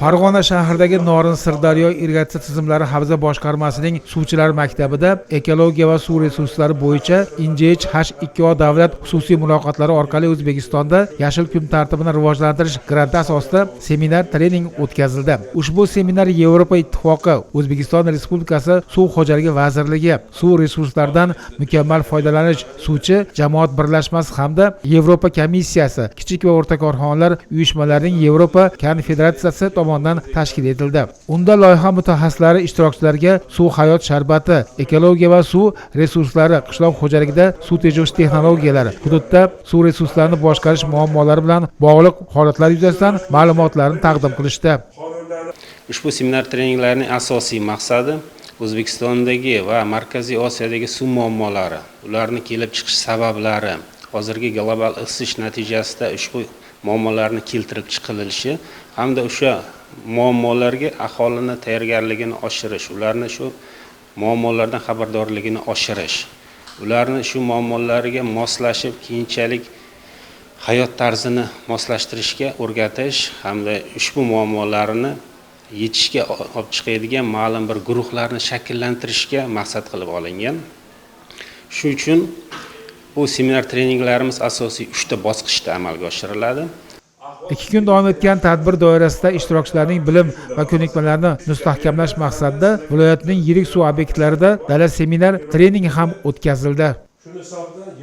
Farg'ona shahridagi Norin Sirdaryo irrigatsiya tizimlari havza boshqarmasining suvchilar maktabida ekologiya va suv resurslari bo'yicha Injech H2O davlat xususiy muloqotlari orqali O'zbekistonda yashil kun tartibini rivojlantirish granti asosida seminar trening o'tkazildi. Ushbu seminar Yevropa Ittifoqi, O'zbekiston Respublikasi Suv xo'jaligi vazirligi, suv resurslaridan mukammal foydalanish suvchi jamoat birlashmasi hamda Yevropa komissiyasi, kichik va o'rta korxonalar uyushmalarining Yevropa konfederatsiyasi tomonidan tashkil etildi. Unda loyiha mutaxassislari ishtirokchilarga suv hayot sharbati, ekologiya va suv resurslari, qishloq xo'jaligida suv tejash texnologiyalari, hududda suv resurslarini boshqarish muammolari bilan bog'liq holatlar yuzasidan ma'lumotlarni taqdim qilishdi. Ushbu seminar treninglarning asosiy maqsadi O'zbekistondagi va Markaziy Osiyodagi suv muammolari, ularning kelib chiqish sabablari, hozirgi global isish natijasida ushbu muammolarni keltirib chiqilishi hamda o'sha muammolarga aholini tayyorgarligini oshirish, ularni shu muammolardan xabardorligini oshirish, ularni shu muammolariga moslashib keyinchalik hayot tarzini moslashtirishga o'rgatish hamda ushbu muammolarini yechishga olib chiqadigan ma'lum bir guruhlarni shakllantirishga maqsad qilib olingan. Shu uchun bu seminar treninglarimiz asosiy 3 ta bosqichda amalga oshiriladi. 2 kun davom etgan tadbir doirasida ishtirokchilarning bilim va ko'nikmalarini mustahkamlash maqsadida viloyatning yirik suv obyektlarida dala seminar trening ham o'tkazildi.